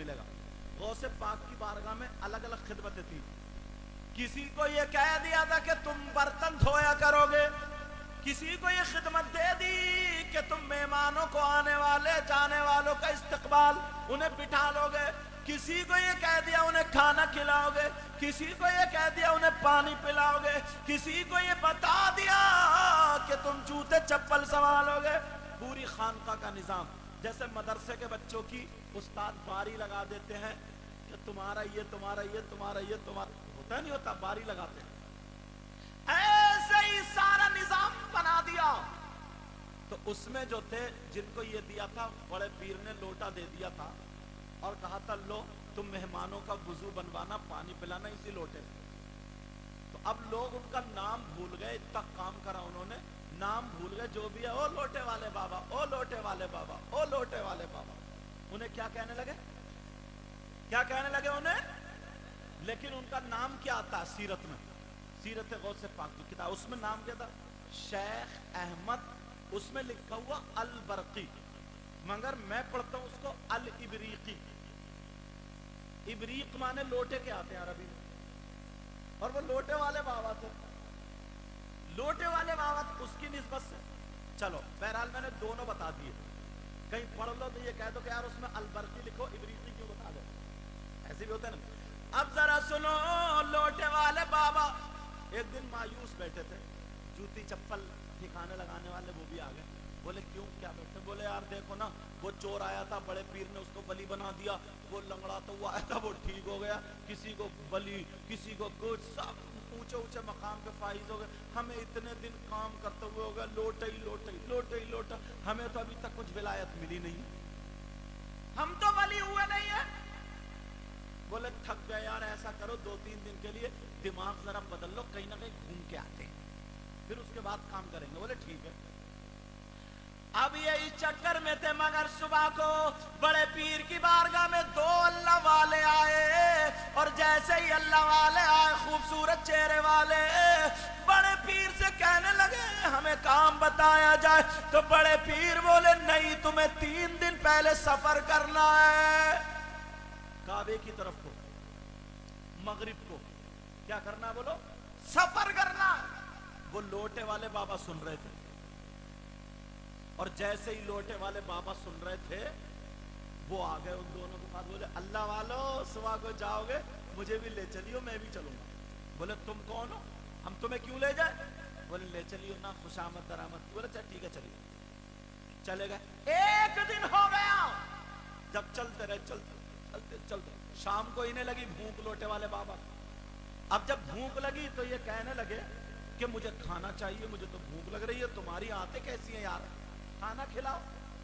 ملے گا. غوث پاک کی بارگاہ میں الگ الگ خدمتیں تھی. کسی کو یہ کہہ دیا تھا کہ تم برتن دھویا کرو گے, کسی کو یہ خدمت دے دی کہ تم مہمانوں کو, آنے والے جانے والوں کا استقبال, انہیں بٹھا لو گے, کسی کو یہ کہہ دیا انہیں کھانا کھلاؤ گے, کسی کو یہ کہہ دیا انہیں پانی پلاؤ گے, کسی کو یہ بتا دیا کہ تم جوتے چپل سنبھالو گے. پوری خانقاہ کا نظام. جیسے مدرسے کے بچوں کی استاد باری لگا دیتے ہیں کہ تمہارا یہ, تمہارا یہ, تمہارا یہ, تمہارا, ہوتا نہیں ہوتا, باری لگاتے ہیں. ایسے ہی سارا نظام بنا دیا. تو اس میں جو تھے جن کو یہ دیا تھا, بڑے پیر نے لوٹا دے دیا تھا اور کہا تھا لو تم مہمانوں کا وضو بنوانا, پانی پلانا اسی لوٹے. تو اب لوگ ان کا نام بھول گئے, اتنا کام کرا انہوں نے, نام بھول گئے جو بھی ہے, او لوٹے والے بابا, او لوٹے والے بابا, او لوٹے والے بابا. انہیں کیا کہنے لگے, کیا کہنے لگے انہیں, لیکن ان کا نام کیا آتا سیرت میں, سیرت غوث پاک کی کتاب, اس میں نام کیا تھا شیخ احمد, اس میں لکھا ہوا البرقی, مگر میں پڑھتا ہوں اس کو الابریقی. ابریق مانے لوٹے کے آتے ہیں عربی میں, اور وہ لوٹے والے بابا تھے. لوٹے والے بابا اس کی نسبت سے, چلو بہرحال میں نے دونوں بتا دیے. کہیں پڑھ لو تو یہ کہہ دو کہ یار اس میں البرقی لکھو, ابریقی کیوں بتا دو, ایسے بھی ہوتا ہے نا. اب ذرا سنو, لوٹے والے بابا ایک دن مایوس بیٹھے تھے, جوتی چپل ٹھکانے لگانے والے وہ بھی آ گئے. بولے کیوں, کیا بیٹھے؟ بولے یار دیکھو نا, وہ چور آیا تھا, بڑے پیر نے اس کو ولی بنا دیا, وہ لنگڑا تو وہ آیا تھا, وہ ٹھیک ہو گیا, کسی کو ولی, کسی کو کچھ, سب اونچے اونچے مقام پہ فائز ہو گئے. ہمیں اتنے دن کام کرتے ہوئے ہو گیا, لوٹے ہی لوٹے, لوٹے ہی لوٹا, ہمیں تو ابھی تک کچھ ولایت ملی نہیں, ہم تو ولی ہوئے نہیں ہیں. بولے تھک گئے یار, ایسا کرو 2-3 دن کے لیے دماغ ذرا بدل لو, کہیں نہ کہیں گھوم کے آتے ہیں, پھر اس کے بعد کام کریں گے. بولے ٹھیک ہے. اب یہ اس چکر میں تھے, مگر صبح کو بڑے پیر کی بارگاہ میں 2 اللہ والے آئے, اور جیسے ہی اللہ والے آئے, خوبصورت چہرے والے, بڑے پیر سے کہنے لگے ہمیں کام بتایا جائے. تو بڑے پیر بولے نہیں, تمہیں 3 دن پہلے سفر کرنا ہے کعبے کی طرف کو, مغرب کو. کیا کرنا, بولو سفر کرنا. وہ لوٹے والے بابا سن رہے تھے, اور جیسے ہی لوٹے والے بابا سن رہے تھے, وہ آ گئے ان دونوں کے پاس. بولے اللہ والو, صبح کو جاؤ گے, مجھے بھی لے چلیو, میں بھی چلوں گا. بولے تم کون ہو, ہم تمہیں کیوں لے جائیں؟ بولے لے چلیو نا, خوش آمد درآمد. بولے چل ٹھیک ہے چلیے. چلے گئے. 1 دن ہو گیا, جب چلتے رہے, چلتے چلتے چلتے, شام کو انہیں لگی بھوک لوٹے والے بابا. اب جب بھوک لگی تو یہ کہنے لگے کہ مجھے کھانا چاہیے, مجھے تو بھوک لگ رہی ہے, تمہاری آنتیں کیسی ہیں یار, کھانا کھلاؤ.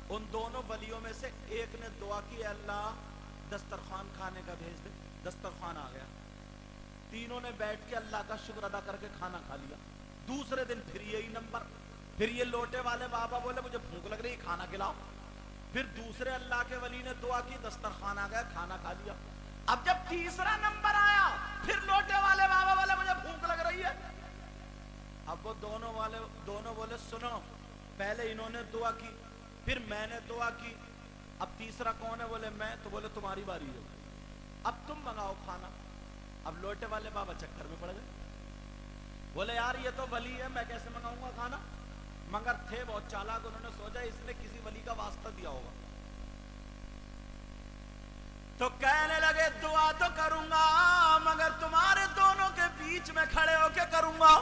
ان دونوں ولیوں میں سے ایک نے دعا کی, اے اللہ دسترخوان کھانے کا بھیج دے. دسترخوان آ گیا. تینوں نے بیٹھ کے اللہ کا شکر ادا کر کے کھانا کھا لیا. دوسرے دن پھر یہی نمبر, پھر یہ لوٹے والے بابا بولے مجھے بھوک لگ رہی ہے, کھانا کھلاؤ. پھر دوسرے اللہ کے ولی نے دعا کی, دسترخوان آ گیا, کھانا کھا لیا. اب جب تیسرا نمبر آیا, پھر لوٹے والے بابا بولے مجھے بھوک لگ رہی ہے. اب وہ دونوں بولے سنو, پہلے انہوں نے دعا کی, پھر میں نے دعا کی, اب تیسرا کون ہے؟ بولے میں. تو بولے تمہاری باری ہے, اب تم منگاؤ کھانا. اب لوٹے والے بابا چکر میں پڑ گئے. بولے یار یہ تو ولی ہے, میں کیسے منگاؤں گا کھانا. مگر تھے بہت چالاک, انہوں نے سوچا اس نے کسی ولی کا واسطہ دیا ہوگا. تو کہنے لگے دعا تو کروں گا, مگر تمہارے دونوں کے بیچ میں کھڑے ہو کے کروں گا.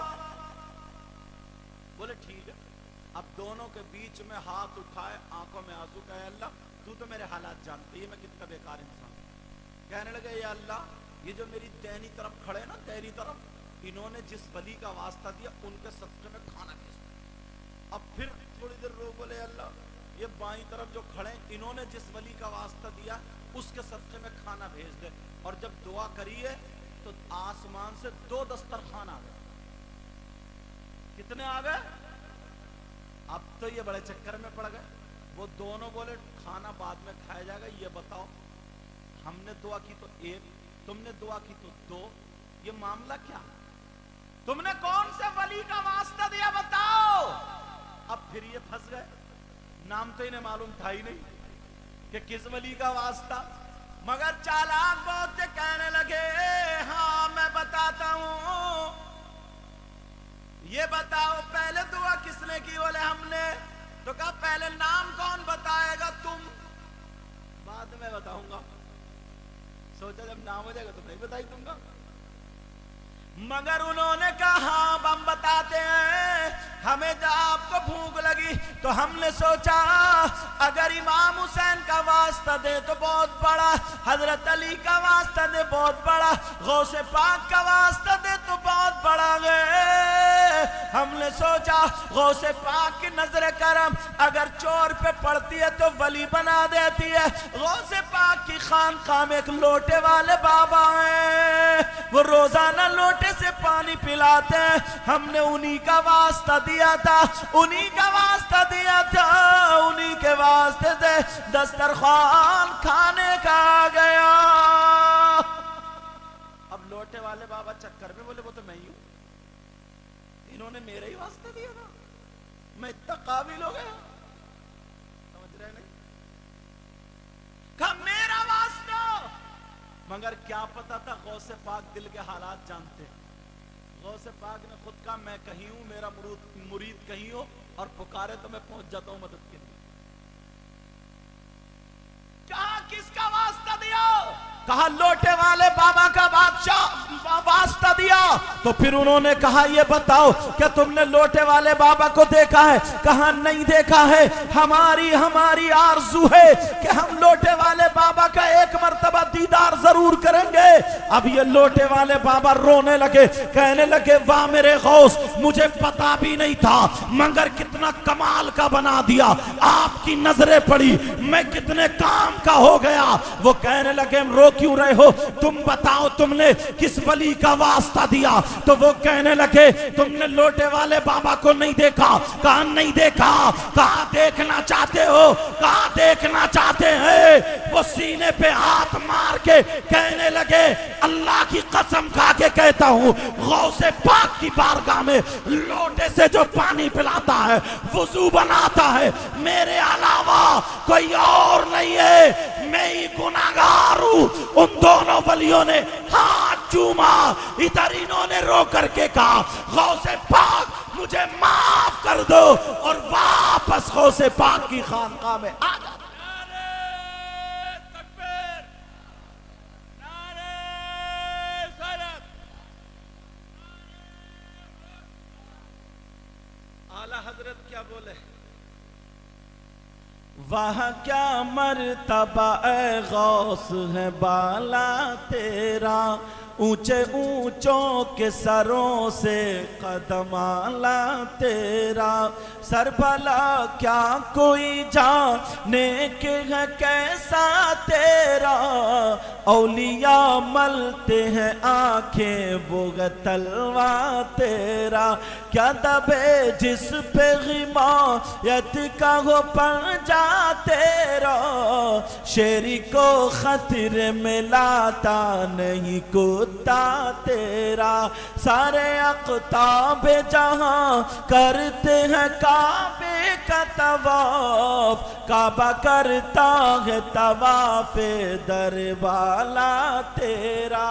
بولے ٹھیک ہے. اب دونوں کے بیچ میں ہاتھ اٹھائے, آنکھوں میں آنسو, کہے اللہ تو تو میرے حالات جانتے, یہ میں کتنا بیکار انسان. کہنے لگے یا اللہ, یہ جو میری دہنی طرف کھڑے نا, دہنی طرف, انہوں نے جس ولی کا واسطہ دیا ان کے صدقے میں کھانا بھیج دیا. اب پھر تھوڑی دیر رو, بولے اللہ یہ بائیں طرف جو کھڑے, انہوں نے جس ولی کا واسطہ دیا اس کے صدقے میں کھانا بھیج دے. اور جب دعا کری ہے تو آسمان سے 2 دسترخوان آ گئے. کتنے آ گئے؟ اب تو یہ بڑے چکر میں پڑ گئے. وہ دونوں بولے کھانا بعد میں کھایا جائے گا, یہ بتاؤ ہم نے دعا کی تو 1, تم نے دعا کی تو 2, یہ معاملہ کیا, تم نے کون سے ولی کا واسطہ دیا بتاؤ. اب پھر یہ پھنس گئے, نام تو انہیں معلوم تھا ہی نہیں کہ کس ولی کا واسطہ. मगर चालाक बहुत थे, कहने लगे हाँ मैं बताता हूं, ये बताओ पहले दुआ किसने की? बोले हमने। तो कहा पहले नाम कौन बताएगा? तुम। बाद में बताऊंगा। सोचा जब नाम हो जाएगा तो नहीं बताई दूंगा। मगर उन्होंने कहा हाँ हम बताते हैं, हमें जब आपको भूख लगी तो हमने सोचा अगर इमाम हुसैन का वास्ता दे तो बहुत बड़ा, हजरत अली का वास्ता दे बहुत बड़ा, गौसे पाक का वास्ता दे तो बहुत बड़ा है। हमने सोचा गौसे पाक की नजर करम अगर चोर पे पड़ती है तो वली बना देती है। गौसे पाक की खानकाह में एक लोटे वाले बाबा हैं, वो रोजाना लोटे से पानी पिलाते हैं। हमने उन्हीं का वास्ता दिया था, उन्हीं का वास्ता दिया था, उन्हीं के वास्ते से दस्तरखान खाने का आ गया। अब लोटे वाले बाबा चक्कर में बोले वो तो मैं ही हूं, इन्होंने मेरा ही वास्ता दिया था, मैं इतना काबिल हो गया। समझ रहे नहीं? कहा मेरा वास्ता। मगर क्या पता था गौसे पाक दिल के हालात जानते हैं। गौसे पाक ने खुद कहा मैं कहीं हूं, मेरा मुरीद कहीं हो और पुकारे तो मैं पहुंच जाता हूं मदद के लिए। क्या किसका वास्ता दिया? कहा लोटे वाले बाबा का बादशाह वास्ता दिया। तो फिर उन्होंने कहा ये बताओ क्या तुमने लोटे वाले बाबा को देखा है? कहा नहीं देखा है, हमारी आरज़ू है कि हम लोटे वाले बाबा का एक मर्तबा दीदार जरूर करेंगे। अब ये लोटे वाले बाबा रोने लगे, कहने लगे वाह मेरे गौस, मुझे पता भी नहीं था मगर कितना कमाल का बना दिया, आपकी नजरें पड़ी, मैं कितने काम का हो गया। वो कहने लगे रो क्यों रहे हो, तुम बताओ तुमने किस वली का वास्ता दिया? तो वो कहने लगे तुमने लोटे वाले बाबा को नहीं देखा? कहा नहीं देखा। कहा देखना चाहते हो? कहा देखना चाहते हैं। वो सीने पे हाथ मार के कहने लगे अल्लाह की कसम खा के कहता हूं गौसे पाक की बारगाह में लोटे से जो पानी पिलाता है, वुजू बनाता है, मेरे अलावा कोई और नहीं है, मैं ही गुनाहगार हूं। उन दोनों वलियों ने हाथ चूमा, इधर इन्होंने रो करके कहा गौसे पाक मुझे माफ कर दो और वापस गौसे पाक की खानकाह में आ जा। आला हजरत क्या बोले? वाह क्या मर्तबा ए गौस है बाला तेरा, ऊंचे ऊंचों के सरों से कदम आला तेरा, सर भला क्या कोई जाने के है कैसा तेरा, औलिया मलते हैं आंखें वो तलवा तेरा, क्या दबे जिस पे हिमायत का हो पंजा तेरा, शेरी को खतरे में लाता नहीं कुत्ता तेरा, सारे अक़ताब जहां करते हैं काबे का तवाफ, काबा करता है तवाफ दरबाला तेरा।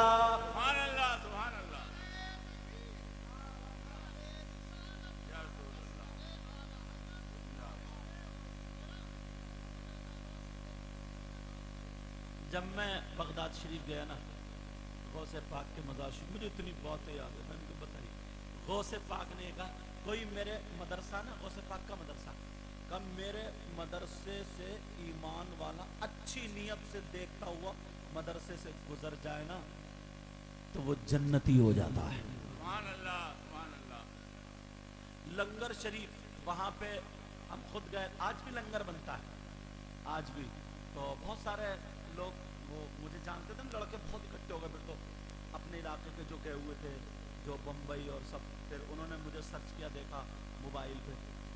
जब मैं बगदाद शरीफ गया ना, गौसे पाक के मज़ार शरीफ, मुझे इतनी बातें याद है, मैंने तो बताई। गौसे पाक ने कहा कोई मेरे मदरसा ना, गौसे पाक का मदरसा, कब मेरे मदरसे से ईमान वाला अच्छी नीयत से देखता हुआ मदरसे से गुजर जाए ना तो वो जन्नती हो जाता है। सुभान अल्लाह, सुभान अल्लाह। लंगर शरीफ वहाँ पे हम खुद गए, आज भी लंगर बनता है, आज भी। तो बहुत सारे लोग वो मुझे जानते थे, लड़के बहुत इकट्ठे हो गए, फिर तो अपने इलाके के जो गए हुए थे, जो बम्बई और सब, फिर उन्होंने मुझे सर्च किया, देखा मोबाइल पे,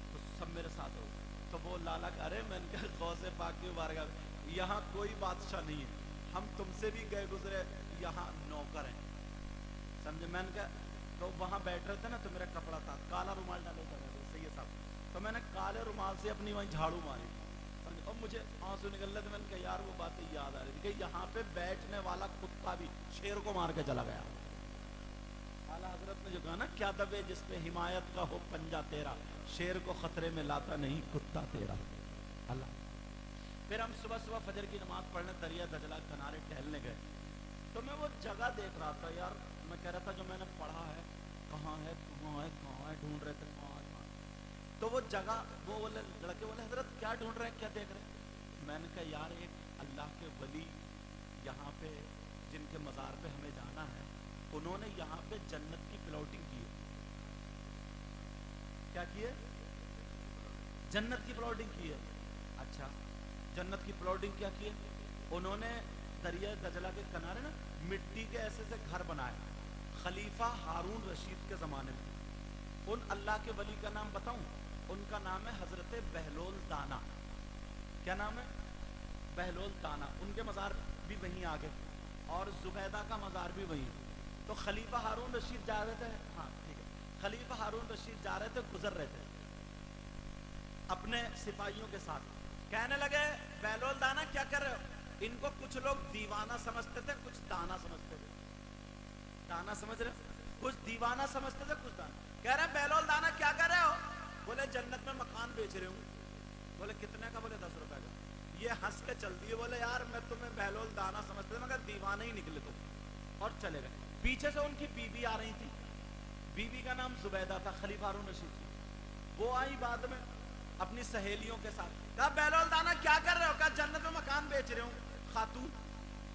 तो सब मेरे साथ हो। तो वो लाला अरे मैंने कहा गौसे पाक की बारगाह, यहाँ कोई बादशाह नहीं है, हम तुमसे भी गए गुजरे, यहाँ नौकर हैं, समझे। मैंने कहा तो वहाँ बैठ रहे थे ना, तो मेरा कपड़ा था, काला रुमाल डाले था, सही है साहब, तो मैंने काले रुमाल से अपनी वहीं झाड़ू मारी, اور مجھے آنسو نکل رہے تھے. میں نے کہا یار وہ باتیں یاد آ رہی تھی کہ یہاں پہ بیٹھنے والا کتا بھی شیر کو مار کے چلا گیا. اعلیٰ حضرت نے جو کہا نا کیا دبے جس پہ حمایت کا ہو پنجہ تیرا, شیر کو خطرے میں لاتا نہیں کتا تیرا. اللہ. پھر ہم صبح صبح فجر کی نماز پڑھنے دریا دجلہ کنارے ٹہلنے گئے, تو میں وہ جگہ دیکھ رہا تھا یار. میں کہہ رہا تھا جو میں نے پڑھا ہے کہاں ہے کہاں ہے کہاں ہے, ڈھونڈ رہے تھے کہاں ہے. تو وہ جگہ وہ بولے لڑکے بولے حضرت کیا ڈھونڈ رہے ہیں کیا دیکھ رہے ہیں. میں نے کہا یار ایک اللہ کے ولی یہاں پہ جن کے مزار پہ ہمیں جانا ہے, انہوں نے یہاں پہ جنت کی پلاٹنگ کی ہے. کیا کی ہے؟ جنت کی پلاٹنگ کی ہے. اچھا جنت کی پلاٹنگ کیا کی ہے؟ انہوں نے دریا دجلہ کے کنارے نا مٹی کے ایسے سے گھر بنائے خلیفہ ہارون رشید کے زمانے میں. ان اللہ کے ولی کا نام بتاؤں, ان کا نام ہے حضرت بہلول دانا. کیا نام ہے؟ بہلول دانا. ان کے مزار بھی وہیں آگے, اور زبیدہ کا مزار بھی وہیں. تو خلیفہ ہارون رشید جا رہے تھے, ہاں ٹھیک ہے, خلیفہ ہارون رشید جا رہے تھے, گزر رہے تھے اپنے سپاہیوں کے ساتھ. کہنے لگے بہلول دانا کیا کر رہے ہو؟ ان کو کچھ لوگ دیوانہ سمجھتے تھے, کچھ دانا سمجھتے تھے. دانا سمجھ رہے, کچھ دیوانہ سمجھتے تھے, کچھ دانا. کہہ رہے ہیں بہلول دانا کیا کر رہے ہو؟ بولے جنت میں مکان بیچ رہے ہوں. بولے کتنے کا؟ بولے 10 روپے کا. یہ ہنس کے چل دیے, بولے یار میں تمہیں بہلول دانا سمجھتے تھے مگر دیوانے ہی نکلے تم, اور چلے گئے. پیچھے سے ان کی بیوی آ رہی تھی, بیوی کا نام زبیدہ تھا, خلیفہ ہارون رشید کی. وہ آئی بعد میں اپنی سہیلیوں کے ساتھ. کہا بہلول دانا کیا کر رہے ہو؟ کہا جنت میں مکان بیچ رہے ہوں. خاتون.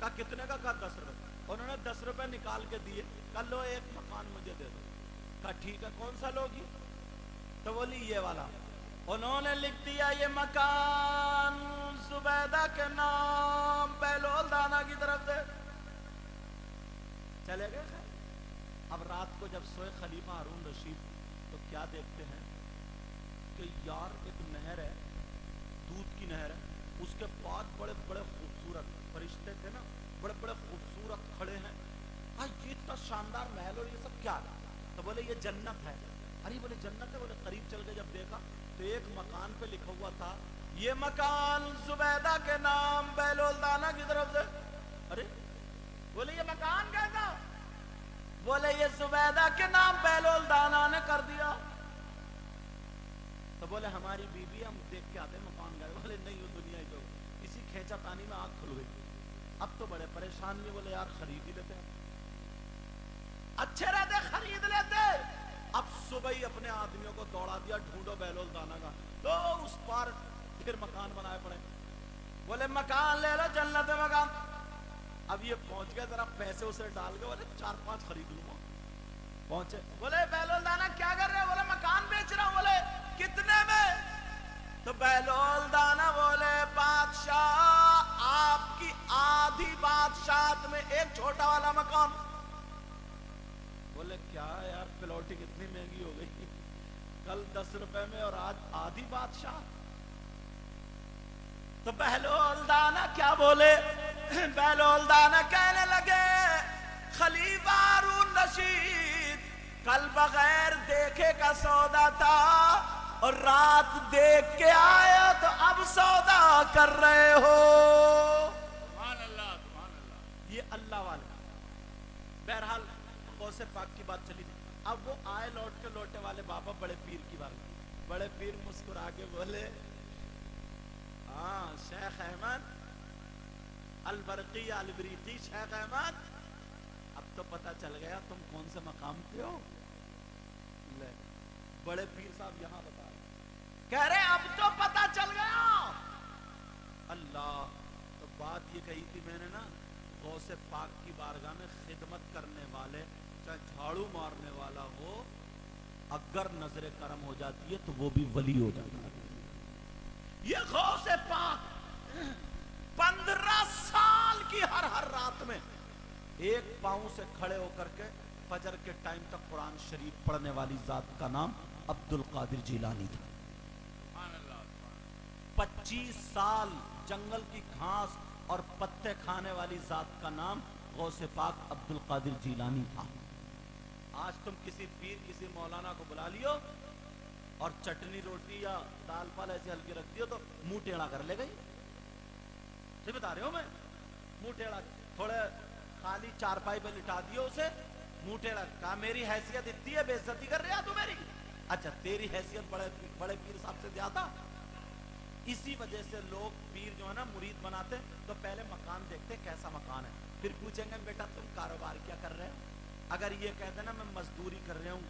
کہا کتنے کا؟ کہا 10 روپے. انہوں نے 10 روپے نکال کے دیے. کہا لو ایک مکان مجھے دے دو. کہا ٹھیک ہے, کون سا لوگی؟ تو بولی یہ والا. انہوں نے لکھ دیا یہ مکان زبیدہ کے نام بہلول دانا کی طرف سے. چلے گئے. اب رات کو جب سوئے خلیفہ ہارون رشید, تو کیا دیکھتے ہیں کہ یار ایک نہر ہے, دودھ کی نہر ہے, اس کے پاس بڑے بڑے خوبصورت فرشتے تھے نا, بڑے بڑے خوبصورت کھڑے ہیں. یہ اتنا شاندار محل اور یہ سب کیا ہے؟ تو بولے یہ جنت ہے. ارے بولے جنت ہے. بولے قریب چل کے جب دیکھا تو ایک مکان پہ لکھا ہوا تھا یہ مکان زبیدہ کے نام بہلول دانا کی طرف سے. ارے بولے یہ مکان کیسا؟ بولے یہ زبیدہ کے نام بہلول دانا نے کر دیا. تو بولے ہماری بیوی, ہم دیکھ کے آتے ہیں مکان گئے. بولے نہیں, وہ دنیا ہی جو اسی کھینچا پانی میں آگ کھل گئی. اب تو بڑے پریشان ہوئے. بولے یار خرید ہی لیتے ہیں, اچھے رہتے خرید لیتے. اب صبح ہی اپنے آدمیوں کو دوڑا دیا, ڈھونڈو بہلول دانا کا. تو اس پار پھر مکان بنائے پڑے. بولے مکان لے لو, جنت میں مکان. اب یہ پہنچ گئے, ذرا پیسے اسے ڈال کے بولے 4-5 خرید لوں. پہنچے. بولے بہلول دانا کیا کر رہے ہو؟ بولے مکان بیچ رہا ہوں. بولے کتنے میں؟ تو بہلول دانا بولے بادشاہ آپ کی آدھی بادشاہت میں ایک چھوٹا والا مکان. بولے کیا یار پلاٹنگ اتنی مہنگی ہو گئی, کل 10 روپے میں اور آج آدھی بادشاہ. تو بہلول دانا کیا بولے؟ بہلول دانا کہنے لگے خلیفہ ہارون رشید کل بغیر دیکھے کا سودا تھا, اور رات دیکھ کے آیا تو اب سودا کر رہے ہو. سبحان اللہ, سبحان اللہ. یہ اللہ والے. بہرحال غوث پاک کی بات چلی تھی. اب وہ آئے لوٹ کے لوٹے والے بابا بڑے پیر کی بات. بڑے پیر مسکرا کے بولے ہاں شیخ احمد البرقی البریقی, شیخ احمد اب تو پتہ چل گیا تم کون سے مقام پہ ہو. لے بڑے پیر صاحب یہاں بتا رہے, کہہ رہے اب تو پتہ چل گیا. اللہ. تو بات یہ کہی تھی میں نے نا, غوث پاک کی بارگاہ میں خدمت کرنے والے, چاہے جھاڑو مارنے والا ہو, اگر نظر کرم ہو جاتی ہے تو وہ بھی ولی ہو جاتا ہے. یہ غوث پاک 15 سال کی ہر رات میں ایک پاؤں سے کھڑے ہو کر کے فجر کے ٹائم تک قرآن شریف پڑھنے والی ذات کا نام عبد القادر جیلانی تھا. 25 سال جنگل کی گھاس اور پتے کھانے والی ذات کا نام غوث پاک عبد القادر جیلانی تھا. آج تم کسی پیر کسی مولانا کو بلا لیو और चटनी रोटी या दाल पाल ऐसे हल्की रख दियो तो मुंह टेढ़ा कर लेगा ही। सही बता रहे हो मैं, मुंह टेढ़ा, थोड़े खाली चारपाई पे लिटा दियो उसे, मुंह टेढ़ा। कहा मेरी हैसियत इतनी है, बेइज्जती कर रहे हो तू मेरी? अच्छा तेरी हैसियत बड़े पीर साहब से ज्यादा। इसी वजह से लोग पीर जो है ना मुरीद बनाते तो पहले मकान देखते कैसा मकान है, फिर पूछेंगे बेटा तुम कारोबार क्या कर रहे हो। अगर ये कहते ना मैं मजदूरी कर रहा हूँ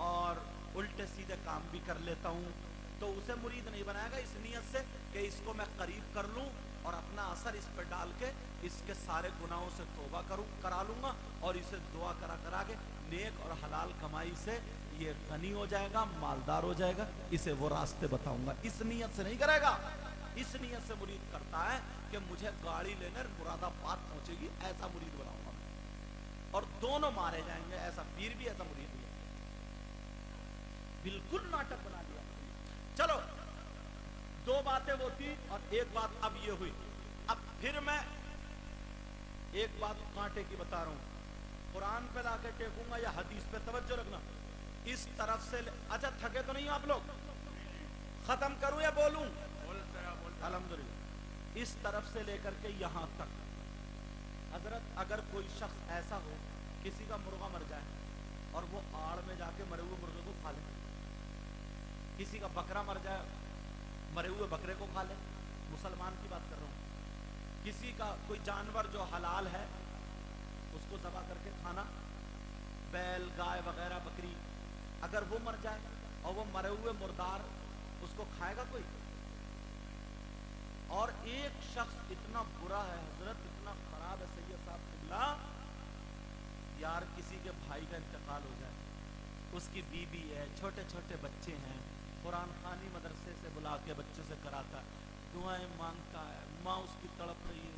और उल्टे सीधे काम भी कर लेता हूँ, तो उसे मुरीद नहीं बनाएगा, इस नियत से कि इसको मैं करीब कर लूँ और अपना असर इस पर डाल के इसके सारे गुनाहों से तौबा करा लूंगा और इसे दुआ करा के नेक और हलाल कमाई से ये गनी हो जाएगा, मालदार हो जाएगा, इसे वो रास्ते बताऊंगा। इस नियत से नहीं करेगा। इस नियत से मुरीद करता है कि मुझे गाड़ी लेने मुरादाबाद पहुंचेगी, ऐसा मुरीद बनाऊंगा मैं, और दोनों मारे जाएंगे, ऐसा पीर भी ऐसा मुरीद भी। बिल्कुल नाटक बना दिया। चलो दो बातें वो थी और एक बात अब ये हुई। अब फिर मैं एक बात कांटे की बता रहा हूं, कुरान पे लाके टेकूंगा या हदीस पे, तवज्जो रखना। इस तरफ से अच्छा थके तो नहीं आप लोग? खत्म करूं या बोलूं? अल्हम्दुलिल्लाह। इस तरफ से लेकर के यहां तक हजरत, अगर कोई शख्स ऐसा हो किसी का मुर्गा मर जाए और वो आड़ में जाके मरे हुए मुर्गे को खा ले, किसी का बकरा मर जाए मरे हुए बकरे को खा ले, मुसलमान की बात कर रहा हूं, किसी का कोई जानवर जो हलाल है उसको ज़बह करके खाना, बैल गाय वगैरह बकरी, अगर वो मर जाए और वो मरे हुए मुर्दार उसको खाएगा कोई? और एक शख्स इतना बुरा है हजरत, इतना खराब है सैयद साहब किबला, यार किसी के भाई का इंतकाल हो जाए, उसकी बीबी है, छोटे छोटे बच्चे हैं, कुरान खानी मदरसे से बुला के बच्चों से कराता है, दुआएं मांगता है, माँ उसकी तड़प रही है,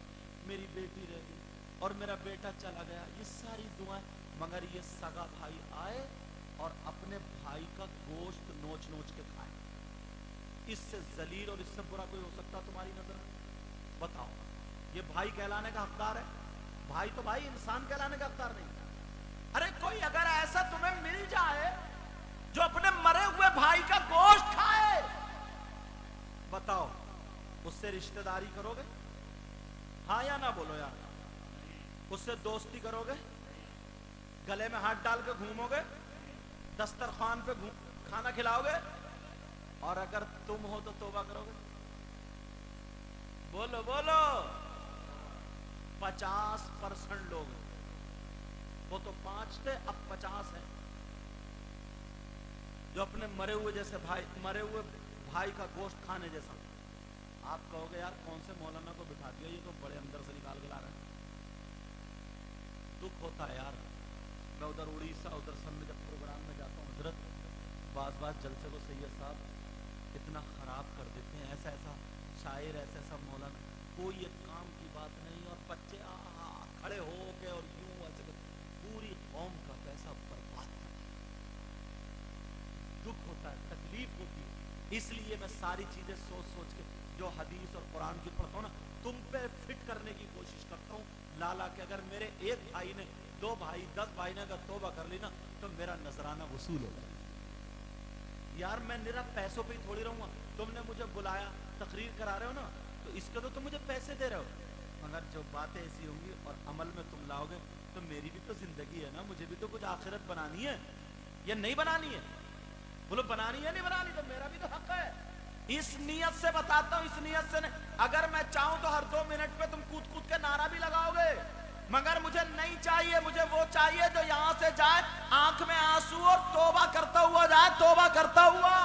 मेरी बेटी रह गई और मेरा बेटा चला गया, ये सारी दुआएं, मगर ये सगा भाई आए और अपने भाई का गोश्त नोच नोच के खाए। इससे जलील और इससे बुरा कोई हो सकता तुम्हारी नजर में? बताओ, ये भाई कहलाने का हकदार है? भाई तो भाई, इंसान कहलाने का हकदार नहीं। अरे कोई अगर ऐसा तुम्हें मिल जाए जो अपने मरे हुए भाई का गोश्त खाए, बताओ उससे रिश्तेदारी करोगे? हाँ या ना बोलो यार। उससे दोस्ती करोगे? गले में हाथ डाल के घूमोगे? दस्तरखान पे खाना खिलाओगे? और अगर तुम हो तो तौबा करोगे? बोलो बोलो। 50% लोग, वो तो 5 थे अब 50 है, जो अपने मरे हुए जैसे भाई, मरे हुए भाई का गोश्त खाने जैसा। आप कहोगे यार कौन से मौलाना को बिठा दिया, ये तो बड़े अंदर से निकाल के ला रहे हैं। दुख होता है यार। मैं उधर उड़ीसा, उधर सब में जब प्रोग्राम में जाता हूँ हजरत, बाज जलसे को सैयद साहब इतना खराब कर देते हैं, ऐसा ऐसा शायर, ऐसा ऐसा मौलाना, कोई एक काम की बात नहीं, और बच्चे खड़े हो के और यूं ऐसे पूरी कौम का पैसा बर्बाद कर। दुख होता है, तकलीफ होती है। इसलिए मैं सारी चीजें सोच सोच के जो हदीस और कुरान की पढ़ता हूँ ना, तुम पे फिट करने की कोशिश करता हूँ। लाला के अगर मेरे एक भाई ने, 2 भाई, 10 भाई ने अगर तौबा कर ली ना, तो मेरा नजराना वसूल हो गया। यार मैं निरा पैसों पे ही थोड़ी रहूंगा। तुमने मुझे बुलाया, तकरीर करा रहे हो ना, तो इसके तो तुम मुझे पैसे दे रहे हो, मगर जो बातें ऐसी होंगी और अमल में तुम लाओगे तो मेरी भी तो जिंदगी है ना, मुझे भी तो कुछ आखिरत बनानी है या नहीं बनानी है? बोलो बनानी है नहीं बनानी, तो मेरा भी तो हक है। इस नियत से बताता हूँ, इस नियत से नहीं। अगर मैं चाहूं तो हर 2 मिनट पे तुम कूद कूद के नारा भी लगाओगे, मगर मुझे नहीं चाहिए। मुझे वो चाहिए जो यहां से जाए आंख में आंसू और तौबा करता हुआ जाए, तौबा करता हुआ।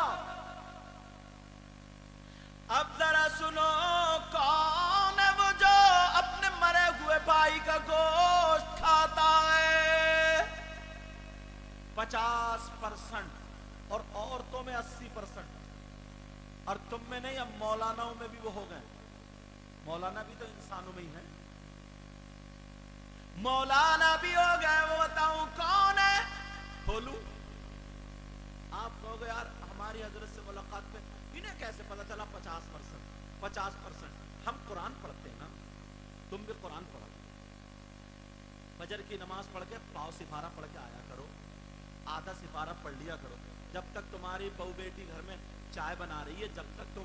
अब जरा सुनो, कौन है वो जो अपने मरे हुए भाई का गोश्त खाता है? 50% और औरतों में 80%, और तुम में नहीं, अब मौलानाओं में भी वो हो गए। मौलाना भी तो इंसानों में ही है, मौलाना भी हो गए। वो बताऊं कौन है? बोलू? आप कहोगे यार हमारी हजरत से मुलाकात पे इन्हें कैसे पता चला 50%? हम कुरान पढ़ते हैं ना, तुम भी कुरान पढ़ो, फजर की नमाज पढ़ के पाँव सिफारा पढ़ के आया करो, आधा सिफारा पढ़ लिया करो, जब तक तुम्हारी बहू बेटी घर में चाय बना रही है, जब तक तुम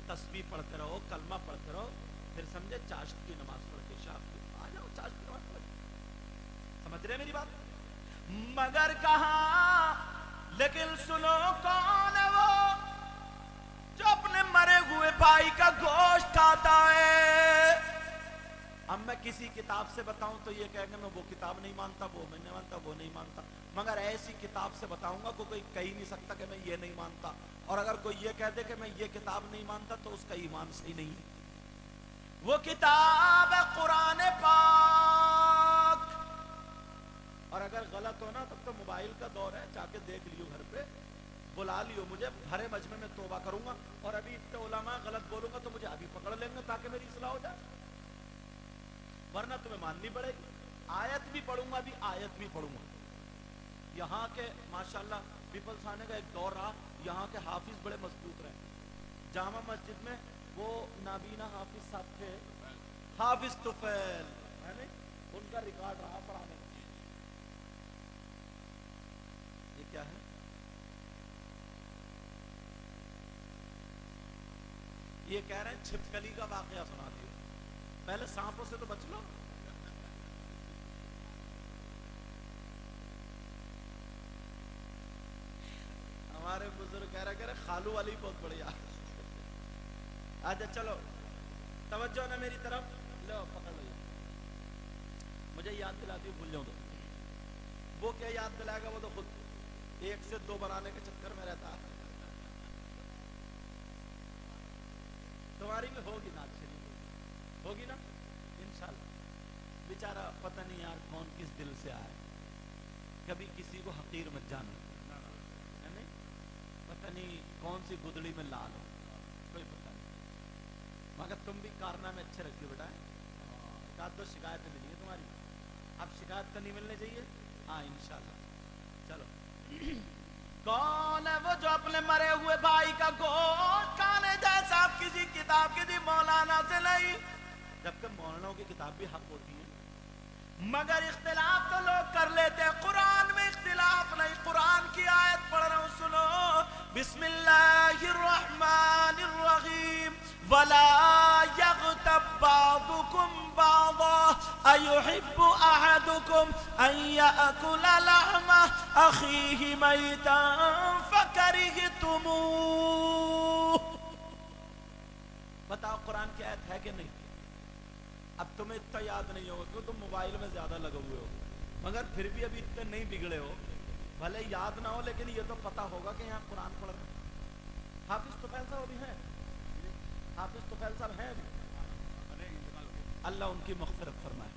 तस्बीह पढ़ते रहो, कलमा पढ़ते रहो, फिर समझे चाश्त की नमाज पढ़ के शाम को आ जाओ, चाश्त की नमाज पढ़ के। समझ रहे मेरी बात? मगर कहा, लेकिन सुनो, कौन है वो जो अपने मरे हुए भाई का गोश्त खाता है? अब मैं किसी किताब से बताऊं तो ये कहेंगे मैं वो किताब नहीं मानता, वो मैं नहीं मानता, वो नहीं मानता। मगर ऐसी किताब से बताऊंगा को कोई कह ही नहीं सकता कि मैं ये नहीं मानता। और अगर कोई ये कह दे कि मैं ये किताब नहीं मानता तो उसका ईमान सही नहीं है। वो किताब है कुरान पाक। और अगर गलत हो ना तब तो मोबाइल का दौर है, जाके देख लियो घर पे, बुला लियो मुझे, भरे मजमे में तौबा करूंगा। और अभी इतने उलमा गलत बोलूंगा तो मुझे अभी पकड़ लेंगे ताकि मेरी इस्लाह हो जाए, वरना तुम्हें माननी पड़ेगी। आयत भी पढ़ूंगा, अभी आयत भी पढ़ूंगा। यहाँ के माशाल्लाह पीपल्स आने का एक दौर रहा, यहाँ के हाफिज बड़े मजबूत रहे। जामा मस्जिद में वो नाबीना हाफिज साहब थे, हाफिज तुफैल, है नहीं, उनका रिकॉर्ड रहा पढ़ाने का। ये क्या है? ये कह रहे हैं छिपकली का वाकया सुना दियो, पहले सांपों से तो बच लो। हमारे बुजुर्ग कह रहे खालू वाली बहुत बढ़िया। अच्छा चलो, तवज्जो ना मेरी तरफ, लो पकड़ लो। मुझे याद दिला दी, भूल जाऊं तो वो क्या याद दिलाएगा, वो तो खुद 1 से 2 बनाने के चक्कर में रहता है। तुम्हारी भी होगी ना, शरीफ होगी ना इंशाल्लाह। बेचारा पता नहीं यार कौन किस दिल से आए, कभी किसी को हकीर मत जानो, है नहीं, पता नहीं कौन सी गुदड़ी में लाल हो, कोई पता नहीं। मगर तुम भी कारनामे अच्छे रखिए बेटा। एक आध 2 शिकायतें मिली है तुम्हारी, अब शिकायत तो नहीं मिलनी चाहिए। हाँ इंशाल्लाह। चलो कौन है वो जो अपने मरे हुए भाई का गोश्त खाने जैसा किसी किताब की थी मौलाना से नहीं, जबकि मौलानाओं की किताब भी हक होती है। मगर इख्तिलाफ तो लोग कर लेते हैं, कुरान में इख्तिलाफ नहीं। कुरान की आयत पढ़ रहा हूं, सुनो। बिस्मिल्लाहिर्रहमानिर्रहीम, वला यग़तब बादुकुम बादा अयुहिब्बु अहदुकुम अन याकुला लहमा अखीहि मैतन फकरिहतुमूह। बताओ कुरान की आयत है कि नहीं? अब तुम्हें इतना याद नहीं होगा क्योंकि तुम मोबाइल में ज्यादा लगे हुए हो, मगर फिर भी अभी इतने नहीं बिगड़े हो। भले याद ना हो लेकिन ये तो पता होगा कि यहाँ कुरान पढ़ रहे। हाफिज तुफैल साहब अभी हैं, हाफिज तुफैल साहब हैं अभी, अल्लाह उनकी मग़फ़िरत फरमाए।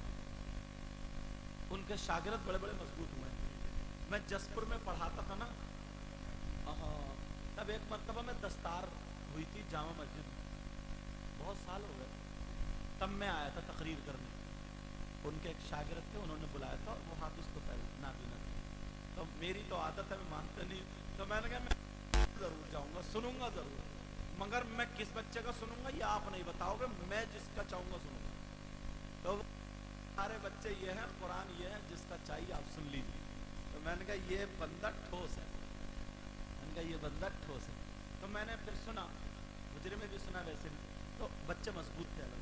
उनके शागिर्द बड़े बड़े मजबूत हुए। मैं जसपुर में पढ़ाता था ना, तब एक मरतबा में दस्तार हुई थी जामा मस्जिद में, बहुत साल हो गए। तब मैं आया था तकरीर करने, उनके एक शागिर्द थे, उन्होंने बुलाया था, वो हाफिज तुफैल नाबीना थे। तो मेरी तो आदत है, मैं मानते नहीं, तो मैंने कहा मैं जरूर जाऊंगा, सुनूंगा जरूर, मगर मैं किस बच्चे का सुनूंगा ये आप नहीं बताओगे, मैं जिसका चाहूंगा सुनूंगा। तो सारे बच्चे ये हैं, कुरान ये है, जिसका चाहिए आप सुन लीजिए। तो मैंने कहा ये बंदा ठोस है, मैंने कहा ये बंदा ठोस है। तो मैंने फिर सुना, गुजरे में भी सुना, वैसे भी तो बच्चे मजबूत थे अलग।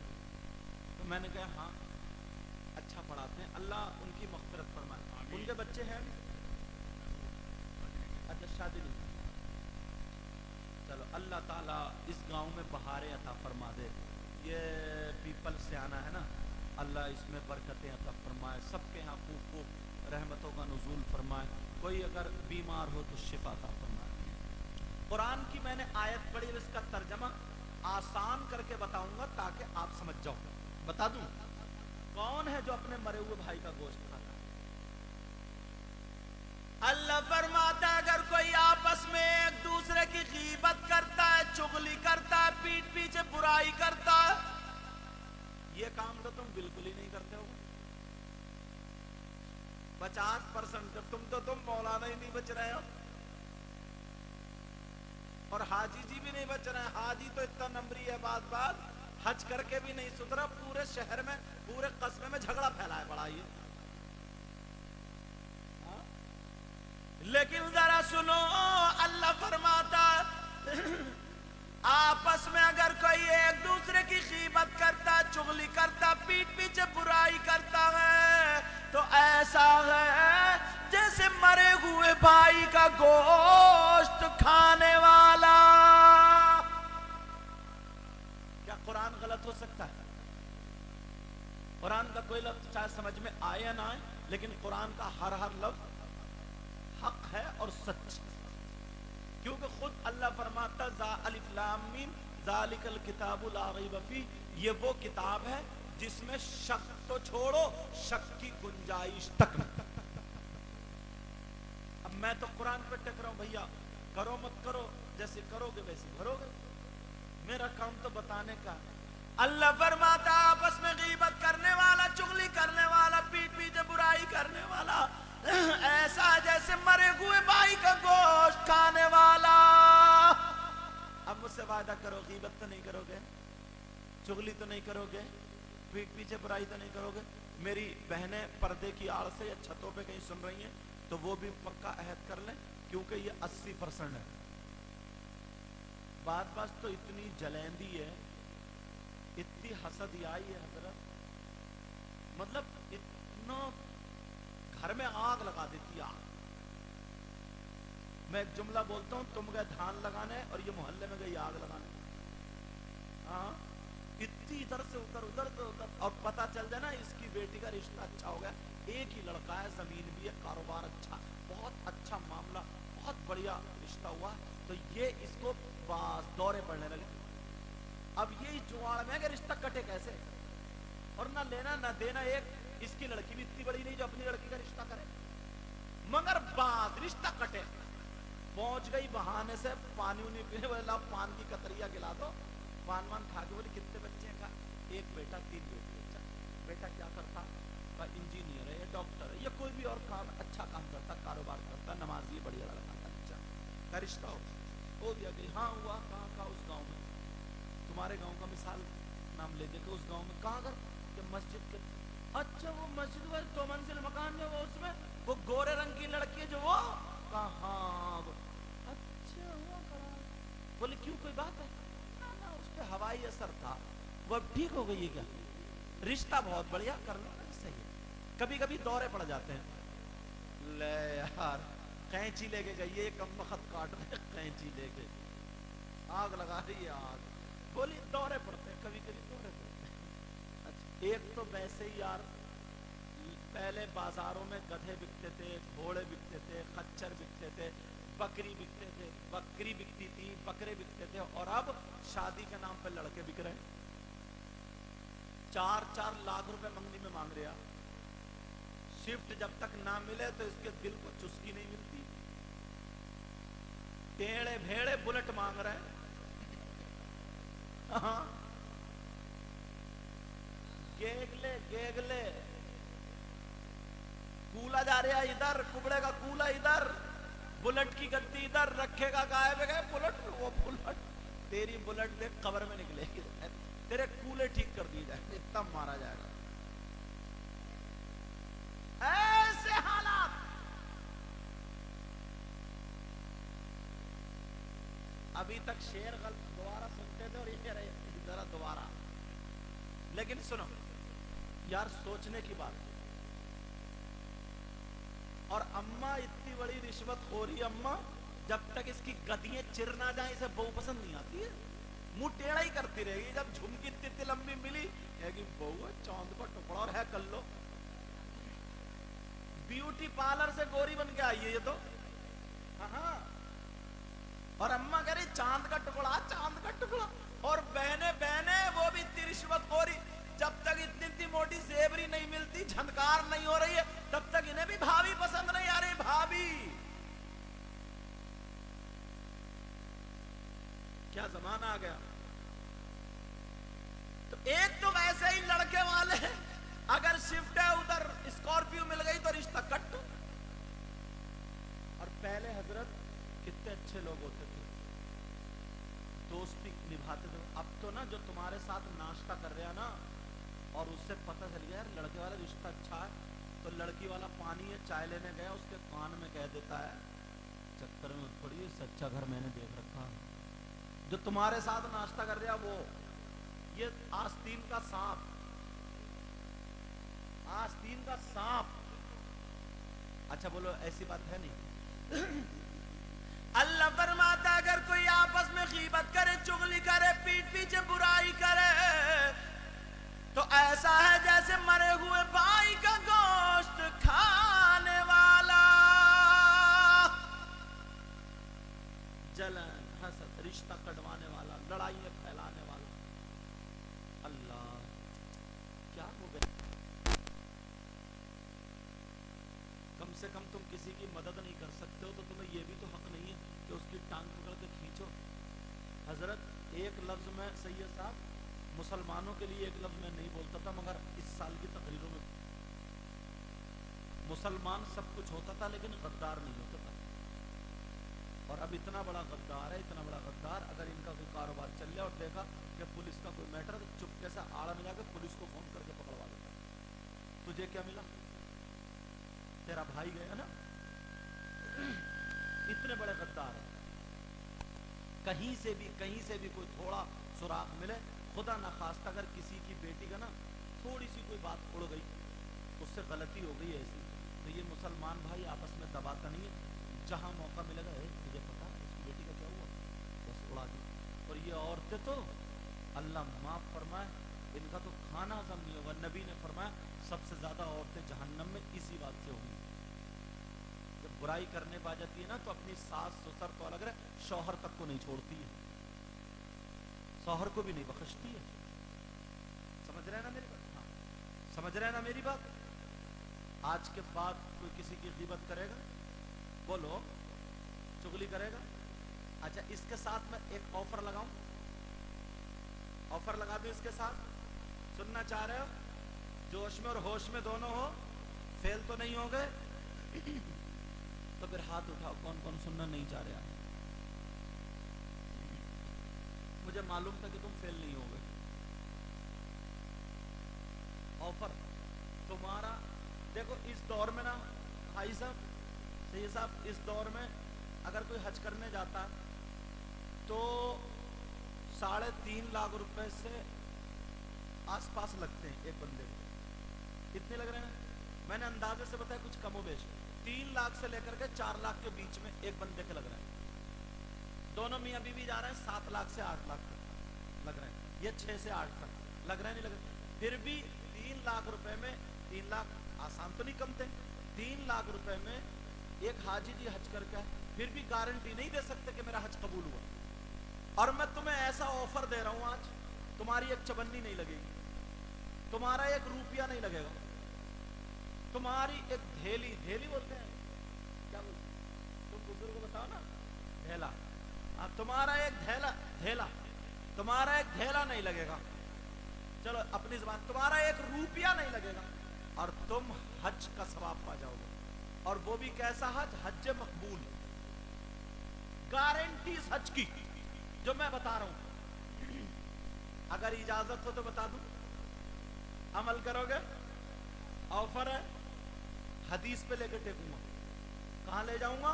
तो मैंने कहा हाँ अच्छा पढ़ाते हैं, अल्लाह उनकी मग़फ़िरत फरमाए। उनके बच्चे हैं? अच्छा शादी नहीं। चलो अल्लाह ताला इस गांव में बहारें अता फरमा दे। ये पीपल से आना है ना, अल्लाह इसमें बरकतें अता फरमाए, सबके यहाँ खूब रहमतों का नुज़ूल फरमाए। कोई अगर बीमार हो तो शिफा अता फरमाए। कुरान की मैंने आयत पढ़ी, इसका तर्जमा आसान करके बताऊंगा ताकि आप समझ जाओ। बता दूं कौन है जो अपने मरे हुए भाई का गोश्त खाता है? अल्लाह फरमाता है अगर कोई आपस में एक दूसरे की गीबत करता है, चुगली करता है, पीठ पीछे बुराई करता है, ये काम तो तुम बिल्कुल ही नहीं करते हो। 50% तुम मौलाना ही नहीं बच रहे हो, और हाजी जी भी नहीं बच रहे हैं। हाजी तो इतना नंबरी है, बात हज करके भी नहीं सुधरा, पूरे शहर में, पूरे कस्बे में झगड़ा फैला है बड़ा। ये लेकिन जरा सुनो, अल्लाह फरमाता आपस में अगर कोई एक दूसरे की गीबत करता, चुगली करता, पीठ पीछे बुराई करता है, तो ऐसा है जैसे मरे हुए भाई का गोश्त खाने वाला। क्या कुरान गलत हो सकता है? कुरान का कोई लफ्ज चाहे समझ में आए या ना आए, लेकिन कुरान का हर लफ्ज हक है और सच, क्योंकि खुद अल्लाह फरमाता अलिफ लाम मीम ज़ालिकल किताबु ला रैब फीह, ये वो किताब है जिसमें शक तो छोड़ो, शक की गुंजाइश तक नहीं। अब मैं तो कुरान पे टक रहा हूं भैया, करो मत करो, जैसे करोगे वैसे भरोगे, मेरा काम तो बताने का। अल्लाह फरमाता आपस में गीबत करने वाला, चुगली करने वाला, पीठ पीछे बुराई करने वाला ऐसा जैसे मरे हुए भाई का गोश्त खाने वाला। अब मुझसे वादा करो, गीबत तो नहीं करोगे, चुगली तो नहीं करोगे, पीठ पीछे बुराई तो नहीं करोगे। मेरी बहनें पर्दे की आड़ से या छतों पे कहीं सुन रही हैं तो वो भी पक्का अहद कर लें, क्योंकि ये 80% है। बात तो इतनी जलेंदी है, इतनी हसद आई है हजरत, मतलब इतना घर में आग लगा देती आग। मैं एक जुमला बोलता हूं, तुम गए धान लगाने और ये मोहल्ले में गई आग लगाने। हाँ, इतनी इधर से उधर, उधर से उधर, और पता चल जाए ना इसकी बेटी का रिश्ता अच्छा हो गया, एक ही लड़का है, जमीन भी है, कारोबार अच्छा, बहुत अच्छा मामला, बहुत बढ़िया रिश्ता हुआ, तो ये इसको बस दौरे पड़ने लगे। अब ये जुआड़ में कि रिश्ता कटे कैसे, और ना लेना ना देना, एक इसकी लड़की भी इतनी बड़ी नहीं जो अपनी लड़की का रिश्ता करे, मगर बात रिश्ता कटे। पहुंच गई बहाने से पानी उनी पीने, बोला पान की कतरिया खिला दो, पान वान खा के। बोली कितने बच्चे हैं? एक बेटा 3 बेटी। अच्छा बेटा क्या करता? इंजीनियर है, डॉक्टर है, या कोई भी और काम, अच्छा काम करता, कारोबार करता, नमाजी, बढ़िया लड़का था। अच्छा का रिश्ता हो दिया गई। हाँ हुआ। कहाँ का? उस गाँव में, तुम्हारे गाँव का मिसाल नाम ले दे, उस गाँव में। कहाँ कर? मस्जिद के। अच्छा वो मस्जिद वाले 2 मंजिल मकान जो वो, उसमें वो गोरे रंग की लड़की है जो वो, कहाँ? अच्छा हुआ करा। बोले क्यों, कोई बात है? ना उस पर हवाई असर था, वो अब ठीक हो गई है क्या? रिश्ता बहुत बढ़िया, कर लो, सही है। कभी कभी दौरे पड़ जाते हैं, ले यार कैंची लेके गई है, कम वक्त काट दे, कैंची लेके आग लगा रही है आग। बोली दौरे पड़ते हैं, कभी कभी दौरे पड़ते हैं। एक तो वैसे ही यार, पहले बाजारों में गधे बिकते थे, घोड़े बिकते थे, खच्चर बिकते थे, बकरी बिकते थे, बकरी बिकती थी, बकरे बिकते थे, और अब शादी के नाम पर लड़के बिक रहे हैं। 4-4 लाख रुपए मंगनी में मांग रहा। शिफ्ट जब तक ना मिले तो इसके दिल को चुस्की नहीं मिलती। टेढ़े भेड़े बुलेट मांग रहे हैं। हाँ, गेगले कूला जा रहा इधर, कुबड़े का कूला इधर, बुलेट की गद्दी इधर, रखेगा गायब गए बुलेट। वो बुलेट, तेरी बुलेट देख कब्र में निकलेगी, तेरे कूले ठीक कर दिए जाएंगे, तब मारा जाएगा। ऐसे हालात। अभी तक शेर गलत दोबारा सुनते थे और ये रहे जरा दोबारा। लेकिन सुनो यार, सोचने की बात। और अम्मा इतनी बड़ी रिश्वत हो रही, अम्मा जब तक इसकी गदियां चिर ना जाए इसे बहू पसंद नहीं आती है, मुंह टेढ़ा ही करती रहेगी। जब झुमकी इतनी लंबी मिली है कि बहू चांद का टुकड़ा और है कर लो। ब्यूटी पार्लर से गोरी बन के आई है ये तो। हाँ, और अम्मा कह रही चांद का टुकड़ा, चांद का टुकड़ा। और बहने बहने वो भी इतनी रिश्वत हो रही, जब तक इतनी मोटी जेबरी नहीं मिलती, झनकार नहीं हो रही है, तब तक इन्हें भी भाभी पसंद नहीं आ रही। भाभी क्या जमाना आ गया। तो एक तो वैसे ही लड़के वाले, अगर शिफ्ट है उधर स्कॉर्पियो मिल गई तो रिश्ता कट। और पहले हजरत कितने अच्छे लोग होते थे, दोस्ती निभाते थे। अब तो ना जो तुम्हारे साथ नाश्ता कर रहा ना, और उससे पता चल गया यार लड़के वाला रिश्ता अच्छा है, तो लड़की वाला पानी है चाय लेने गया, उसके कान में कह देता है चक्कर में मत पड़िए, सच्चा घर मैंने देख रखा। जो तुम्हारे साथ नाश्ता कर रहा वो, ये आस्तीन का सांप, आस्तीन का सांप। अच्छा बोलो, ऐसी बात है नहीं। अल्लाह फरमाता अगर कोई आपस में गीबत करे, चुगली करे, पीठ पीछे बुराई करे, तो ऐसा है जैसे मरे हुए भाई का गोश्त खाने वाला। जलन, हसद, रिश्ता कटवाने वाला, लड़ाइयां फैलाने वाला। अल्लाह, क्या हो गया? कम से कम तुम किसी की मदद नहीं कर सकते हो तो तुम्हें यह भी तो हक नहीं है कि उसकी टांग पकड़ के खींचो। हजरत, एक लफ्ज में सैयद साहब मुसलमानों के लिए एक लफ्ज मैं नहीं बोलता था, मगर इस साल की तकरीरों में मुसलमान सब कुछ होता था लेकिन गद्दार नहीं होता था। और अब इतना बड़ा गद्दार है, इतना बड़ा गद्दार, अगर इनका कोई कारोबार चल जाए और देखा कि पुलिस का कोई मैटर, तो चुपके से आड़ा में जाकर पुलिस को फोन करके पकड़वा देता। तुझे क्या मिला? तेरा भाई गया ना। इतने बड़े गद्दार है। कहीं से भी कोई थोड़ा सुराग मिले, खुदा ना खास्ता अगर किसी की बेटी का ना थोड़ी सी कोई बात उड़ गई, उससे गलती हो गई ऐसी, तो ये मुसलमान भाई आपस में दबाता नहीं है। जहां मौका मिलेगा, तुझे पता है इसकी बेटी का क्या हुआ, बस उड़ा दी। और ये औरतें तो अल्लाह माफ फरमाए, इनका तो खाना हजम नहीं होगा। नबी ने फरमाया सबसे ज्यादा औरतें जहन्नम में इसी बात से होंगी। जब बुराई करने पा जाती है ना, तो अपनी सास ससुर तो अलग रहे, शौहर तक को नहीं छोड़ती है, शौहर को भी नहीं बख्शती है। समझ रहे हैं ना मेरी बात? हाँ, समझ रहे हैं ना मेरी बात? आज के बाद कोई किसी की गीबत करेगा, बोलो, चुगली करेगा, अच्छा इसके साथ मैं एक ऑफर लगाऊं, ऑफर लगा दूं इसके साथ, सुनना चाह रहे हो? जोश में और होश में दोनों हो, फेल तो नहीं हो गए? तो फिर हाथ उठाओ, कौन कौन सुनना नहीं चाह रहे? मुझे मालूम था कि तुम फेल नहीं हो गए। ऑफर तुम्हारा, देखो इस दौर में ना भाई साहब, सही साहब, इस दौर में अगर कोई हज करने जाता तो 3.5 लाख रुपए से आसपास लगते हैं एक बंदे को। कितने लग रहे हैं? मैंने अंदाजे से बताया, कुछ कमो बेश 3 लाख से लेकर के 4 लाख के बीच में एक बंदे के लग रहे हैं। दोनों मियाँ बीवी जा रहे हैं 7 लाख से 8 लाख तक लग रहे हैं, ये 6 से 8 तक लग रहे हैं, नहीं लग रहे? फिर भी 3 लाख रुपए में, 3 लाख आसान तो नहीं कमते, 3 लाख रुपए में एक हाजी जी हज करके आए, फिर भी गारंटी नहीं दे सकते कि मेरा हज कबूल हुआ। और मैं तुम्हें ऐसा ऑफर दे रहा हूं आज, तुम्हारी एक चबन्नी नहीं लगेगी, तुम्हारा 1 रुपया नहीं लगेगा, तुम्हारी एक धेली, धेली बोलते हैं, क्या बोलते हैं तुम बुजुर्ग को बताओ ना, धेला, तुम्हारा एक धेला, तुम्हारा एक धेला नहीं लगेगा, चलो अपनी जुबान, तुम्हारा 1 रुपया नहीं लगेगा, और तुम हज का सवाब पा जाओगे। और वो भी कैसा हज? हज मकबूल, गारंटी इस हज की जो मैं बता रहा हूं। अगर इजाजत हो तो बता दूं, अमल करोगे? ऑफर है, हदीस पे लेकर टेकूंगा। कहां ले जाऊंगा?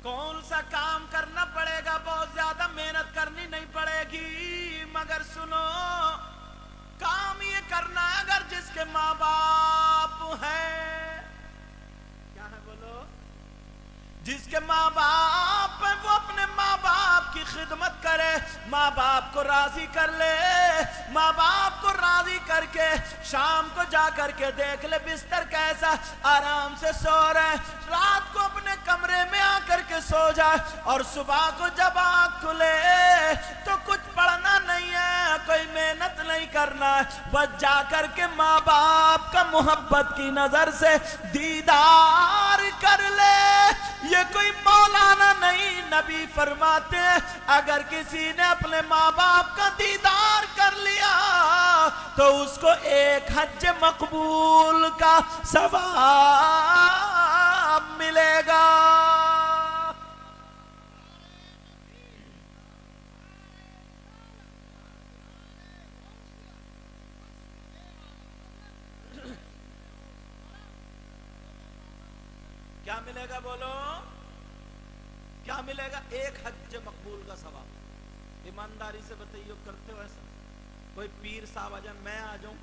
कौन सा काम करना पड़ेगा? बहुत ज्यादा मेहनत करनी नहीं पड़ेगी, मगर सुनो, काम ये करना अगर जिसके माँ बाप हैं, क्या है बोलो, जिसके माँ बाप है वो अपने माँ बाप की खिदमत करे, माँ बाप को राजी कर ले, माँ बाप को राजी करके शाम को जा करके देख ले बिस्तर कैसा, आराम से सो रहे, रात को अपने कमरे में आकर के सो जाए, और सुबह को जब आँख खुले तो कुछ पढ़ना नहीं है, कोई मेहनत नहीं करना है, बस जा करके माँ बाप का मोहब्बत की नजर से दीदार कर ले। ये कोई मौलाना नहीं, नबी फरमाते हैं अगर किसी ने अपने माँ बाप का दीदार कर लिया तो उसको 1 हज मकबूल का सवाब मिलेगा। क्या क्या मिलेगा बोलो, क्या मिलेगा? एक हज मकबूल का सवाब। ईमानदारी से बताइए, करते हो ऐसा? कोई पीर साहब आ जाए, मैं आ जाऊं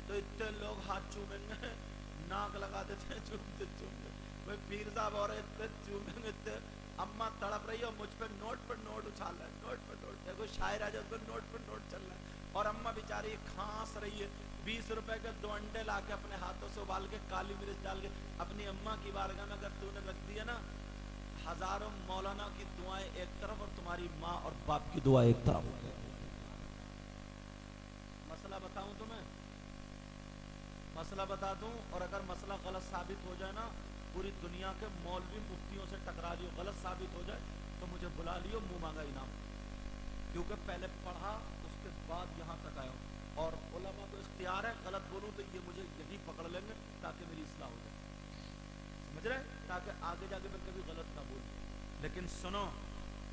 तो इतने लोग हाथ चूमेंगे, नाक लगा देते हैं चूमते चूमते। कोई पीर साहब और इतने चूमेंगे, इतने अम्मा तड़प रही है और मुझ पर नोट उछाल रहा है, नोट पर नोट। कोई शायर आ जाए, उसको नोट पर नोट चल रहा है और अम्मा बेचारी खांस रही है। 20 रुपए के 2 अंडे ला के अपने हाथों से उबाल के काली मिर्च डाल के अपनी अम्मा की बारगाह में अगर तूने रख दिया ना, हजारों मौलाना की दुआएं एक तरफ और तुम्हारी माँ और बाप की दुआ एक तरफ। मसला बताऊं तुम्हें, मसला बता दूं, और अगर मसला गलत साबित हो जाए ना, पूरी दुनिया के मौलवी मुफ्तियों से टकरा लियो, गलत साबित हो जाए तो मुझे बुला लियो, मुंह मांगा इनाम। क्योंकि पहले पढ़ा, उसके बाद यहाँ तक आया हूँ, और उलमा को इख्तियार है, गलत बोलूं तो ये मुझे यही पकड़ लेंगे ताकि मेरी इस्लाह हो जाए, समझ रहे, ताकि आगे जाके मैं कभी गलत ना बोलूं। लेकिन सुनो,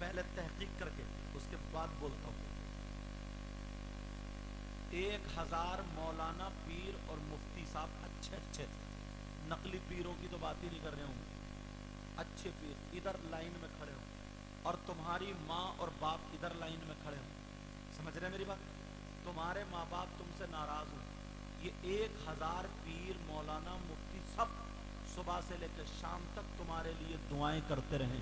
पहले तहकीक करके उसके बाद बोलता हूँ। 1000 मौलाना पीर और मुफ्ती साहब अच्छे थे, नकली पीरों की तो बात ही नहीं कर रहे हूँ, अच्छे पीर इधर लाइन में खड़े हो और तुम्हारी माँ और बाप इधर लाइन में खड़े हो, समझ रहे मेरी बात? तुम्हारे माँ बाप तुमसे नाराज हो, ये 1000 पीर मौलाना मुफ्ती सब सुबह से लेकर शाम तक तुम्हारे लिए दुआएं करते रहे,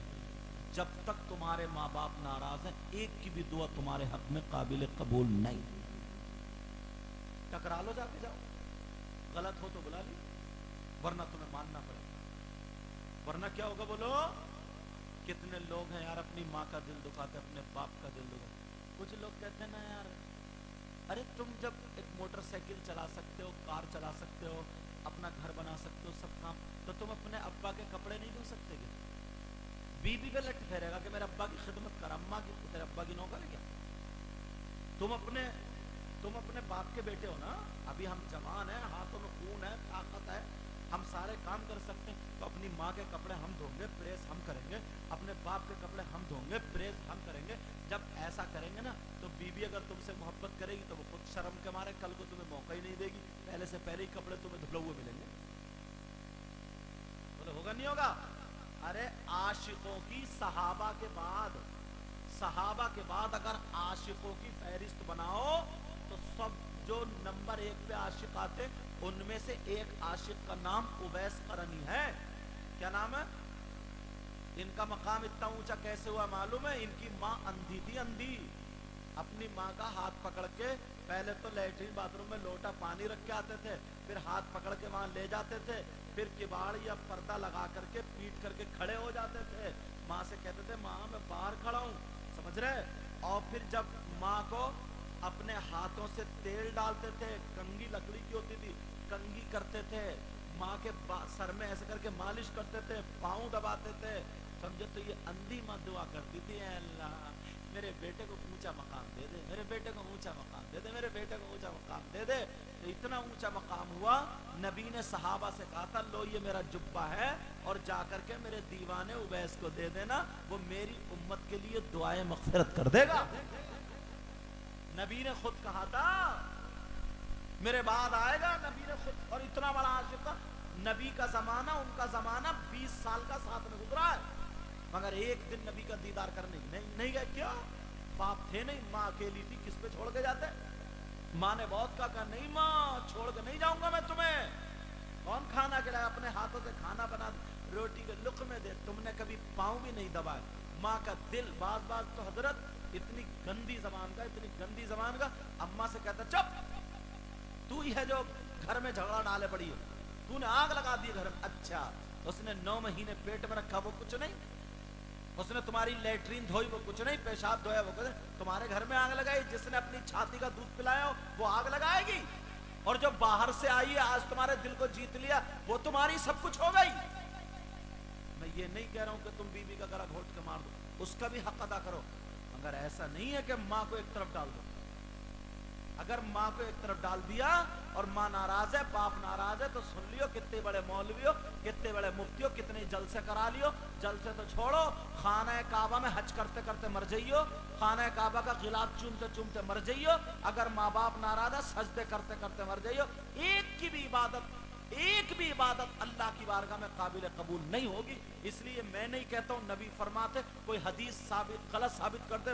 जब तक तुम्हारे माँ बाप नाराज हैं, एक की भी दुआ तुम्हारे हक में काबिल कबूल नहीं। टकरा लो, जाके जाओ, गलत हो तो बुला ली, वरना तुम्हें मानना पड़ेगा। वरना क्या होगा बोलो? कितने लोग हैं यार अपनी माँ का दिल दुखाते, अपने बाप का दिल दुखाते। कुछ लोग कहते हैं ना यार, अरे तुम जब एक मोटरसाइकिल चला सकते हो, कार चला सकते हो, अपना घर बना सकते हो, सब काम, तो तुम अपने अब्बा के कपड़े नहीं धो सकते क्या? बीबी पे लट फेरेगा कि मेरे अब्बा की खिदमत कर, अम्मा की, तेरे अब्बा की नौकर है क्या? तुम अपने बाप के बेटे हो ना, अभी हम जवान हैं, हाथों में खून है, ताकत है, हम सारे काम कर सकते हैं, तो अपनी माँ के कपड़े हम धोंगे, प्रेस हम करेंगे, अपने बाप के कपड़े हम धोंगे, प्रेस हम करेंगे। जब ऐसा करेंगे ना, तो बीबी अगर तुमसे मोहब्बत करेगी तो वो खुद शर्म के मारे कल को तुम्हें मौका ही नहीं देगी, पहले से पहले ही कपड़े तुम्हें धुले हुए मिलेंगे। बोले होगा नहीं होगा? अरे आशिकों की सहाबा के बाद अगर आशिकों की फहरिस्त बनाओ तो सब जो नंबर 1 पे आशिक आते, उनमें से एक आशिक का नाम उवैस करनी है। क्या नाम है? इनका मकाम इतना ऊंचा कैसे हुआ मालूम है? इनकी माँ अंधी थी, अंधी, अपनी माँ का हाथ पकड़ के पहले तो लैट्रिन बाथरूम में लोटा पानी रख के आते थे, फिर हाथ पकड़ के वहां ले जाते थे, फिर किवाड़ या पर्दा लगा करके पीट करके खड़े हो जाते थे। माँ से कहते थे माँ मैं बाहर खड़ा हूँ, समझ रहे? और फिर जब माँ को अपने हाथों से तेल डालते थे, कंघी लकड़ी की होती थी, कंघी करते थे, माँ के सर में ऐसे करके मालिश करते थे, पाँव दबाते थे, समझे? तो ये अंधी माँ दुआ करती थी, अल्लाह मेरे बेटे को ऊंचा मकाम दे दे, मेरे बेटे को ऊंचा मकाम दे दे, मेरे बेटे को ऊंचा मकाम दे दे। तो इतना ऊंचा मकाम हुआ, नबी ने सहाबा से कहा था लो ये मेरा जुब्बा है और जाकर के मेरे दीवाने उवैस को दे देना, वो मेरी उम्मत के लिए दुआएं मगफिरत कर देगा। नबी ने खुद कहा था मेरे बाद आएगा, नबी ने खुद, और इतना बड़ा आशिक था। नबी का जमाना, उनका जमाना 20 साल का साथ में गुजरा है, मगर एक दिन नबी का दीदार करने नहीं गए। क्या बाप थे नहीं, माँ अकेली थी, किस पे छोड़ के जाते? माँ ने बहुत कहा नहीं माँ छोड़ के नहीं जाऊंगा मैं तुम्हें। कौन खाना खिलाया? अपने हाथों से खाना बना, रोटी के लुक़मे दे, तुमने कभी पाँव भी नहीं दबाया। माँ का दिल, बात तो हजरत इतनी गंदी जबान का अम्मा से कहता चुप, तू ही है जो घर में झगड़ा डाले पड़ी हो, तूने आग लगा दी घर में। अच्छा, उसने 9 महीने पेट में रखा, वो कुछ नहीं? उसने तुम्हारी लेटरीन धोई, वो कुछ नहीं? पेशाब धोया, वो कुछ नहीं? तुम्हारे घर में आग लगाई? जिसने अपनी छाती का दूध पिलाया हो वो आग लगाएगी, और जो बाहर से आई है आज तुम्हारे दिल को जीत लिया, वो तुम्हारी सब कुछ हो गई। मैं ये नहीं कह रहा हूं कि तुम बीवी का गला घोट के मार दो, उसका भी हक अदा करो, मगर ऐसा नहीं है कि माँ को एक तरफ डाल दो। अगर माँ को एक तरफ डाल दिया और माँ नाराज है, बाप नाराज है, तो सुन लियो, कितने बड़े मौलवी हो, कितने बड़े मुफ्ती हो, कितने जलसे करा लियो, जलसे तो छोड़ो, खाना काबा में हज करते करते मर जाइयो, खाना काबा का गिलाफ चूमते चूमते मर जाइयो, अगर माँ बाप नाराज है सजदे करते करते मर जाइयो। एक की भी इबादत एक भी इबादत अल्लाह की बारगाह में काबिल कबूल नहीं होगी। इसलिए मैं नहीं कहता हूं नबी फरमाते, कोई हदीस साबित गलत साबित कर दे